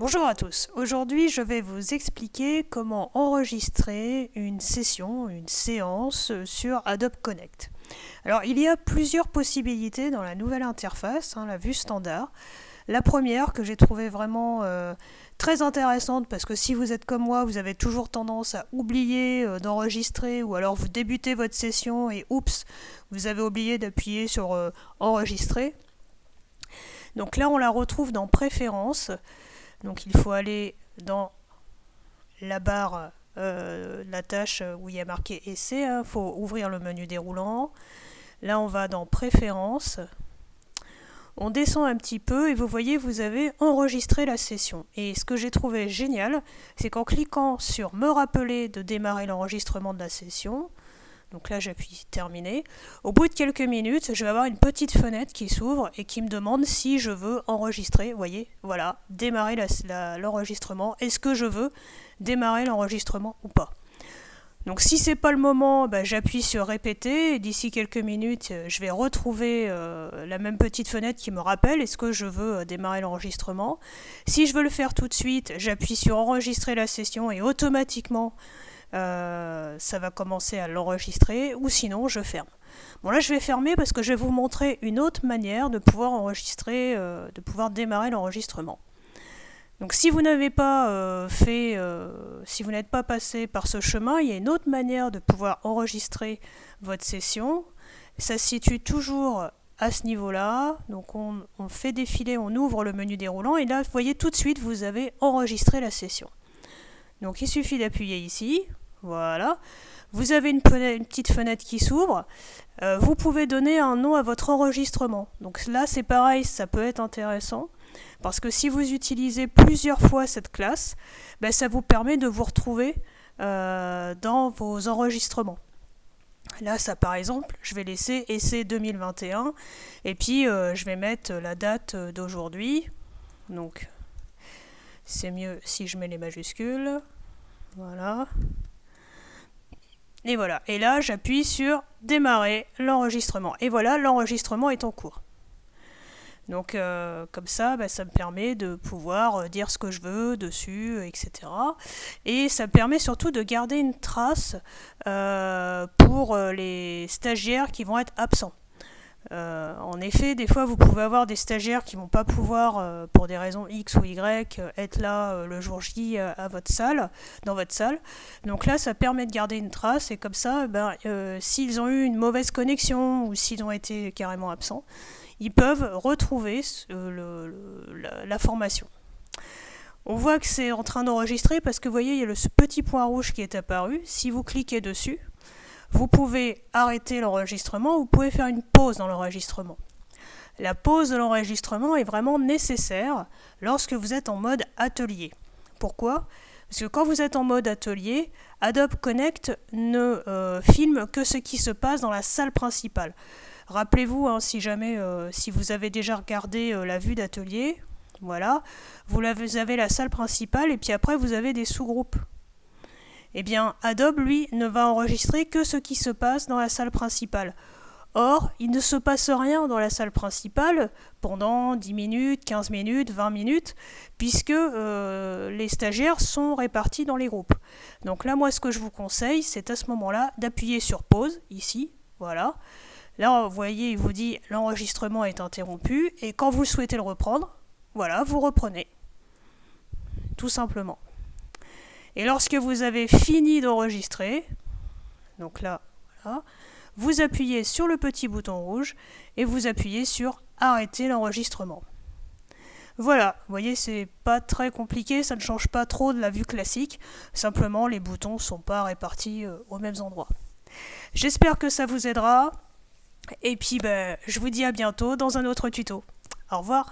Bonjour à tous, aujourd'hui je vais vous expliquer comment enregistrer une session, une séance sur Adobe Connect. Alors il y a plusieurs possibilités dans la nouvelle interface, la vue standard. La première que j'ai trouvée vraiment très intéressante parce que si vous êtes comme moi, vous avez toujours tendance à oublier d'enregistrer ou alors vous débutez votre session et oups, vous avez oublié d'appuyer sur enregistrer. Donc là on la retrouve dans Préférences. Donc il faut aller dans la barre, la tâche où il y a marqué Essai. Il faut ouvrir le menu déroulant. Là on va dans Préférences. On descend un petit peu et vous voyez, vous avez enregistré la session. Et ce que j'ai trouvé génial, c'est qu'en cliquant sur Me rappeler de démarrer l'enregistrement de la session, donc là j'appuie terminer. Au bout de quelques minutes, je vais avoir une petite fenêtre qui s'ouvre et qui me demande si je veux enregistrer. Vous voyez, voilà, démarrer l'enregistrement. Est-ce que je veux démarrer l'enregistrement ou pas? Donc si c'est pas le moment, j'appuie sur répéter et d'ici quelques minutes, je vais retrouver la même petite fenêtre qui me rappelle est-ce que je veux démarrer l'enregistrement. Si je veux le faire tout de suite, j'appuie sur enregistrer la session et automatiquement ça va commencer à l'enregistrer, ou sinon je ferme. Bon là je vais fermer parce que je vais vous montrer une autre manière de pouvoir enregistrer, de pouvoir démarrer l'enregistrement. Donc si vous n'avez pas si vous n'êtes pas passé par ce chemin, il y a une autre manière de pouvoir enregistrer votre session. Ça se situe toujours à ce niveau-là. Donc on fait défiler, on ouvre le menu déroulant et là vous voyez tout de suite vous avez enregistré la session. Donc il suffit d'appuyer ici. Voilà, vous avez une petite fenêtre qui s'ouvre. Vous pouvez donner un nom à votre enregistrement. Donc là, c'est pareil, ça peut être intéressant. Parce que si vous utilisez plusieurs fois cette classe, ça vous permet de vous retrouver dans vos enregistrements. Là, ça par exemple, je vais laisser Essai 2021. Et puis, je vais mettre la date d'aujourd'hui. Donc, c'est mieux si je mets les majuscules. Voilà. Et voilà, et là j'appuie sur démarrer l'enregistrement. Et voilà, l'enregistrement est en cours. Donc comme ça, ça me permet de pouvoir dire ce que je veux dessus, etc. Et ça me permet surtout de garder une trace pour les stagiaires qui vont être absents. En effet, des fois, vous pouvez avoir des stagiaires qui ne vont pas pouvoir, pour des raisons X ou Y, être là le jour J dans votre salle. Donc là, ça permet de garder une trace et comme ça, s'ils ont eu une mauvaise connexion ou s'ils ont été carrément absents, ils peuvent retrouver la formation. On voit que c'est en train d'enregistrer parce que vous voyez, il y a ce petit point rouge qui est apparu. Si vous cliquez dessus, vous pouvez arrêter l'enregistrement ou vous pouvez faire une pause dans l'enregistrement. La pause de l'enregistrement est vraiment nécessaire lorsque vous êtes en mode atelier. Pourquoi ? Parce que quand vous êtes en mode atelier, Adobe Connect ne filme que ce qui se passe dans la salle principale. Rappelez-vous, si vous avez déjà regardé la vue d'atelier, voilà, vous avez la salle principale et puis après vous avez des sous-groupes. Eh bien, Adobe, lui, ne va enregistrer que ce qui se passe dans la salle principale. Or, il ne se passe rien dans la salle principale pendant 10 minutes, 15 minutes, 20 minutes, puisque les stagiaires sont répartis dans les groupes. Donc là, moi, ce que je vous conseille, c'est à ce moment-là d'appuyer sur pause, ici, voilà. Là, vous voyez, il vous dit l'enregistrement est interrompu, et quand vous souhaitez le reprendre, voilà, vous reprenez. Tout simplement. Et lorsque vous avez fini d'enregistrer, donc là, voilà, vous appuyez sur le petit bouton rouge et vous appuyez sur arrêter l'enregistrement. Voilà, vous voyez, c'est pas très compliqué, ça ne change pas trop de la vue classique, simplement les boutons ne sont pas répartis aux mêmes endroits. J'espère que ça vous aidera, et puis je vous dis à bientôt dans un autre tuto. Au revoir.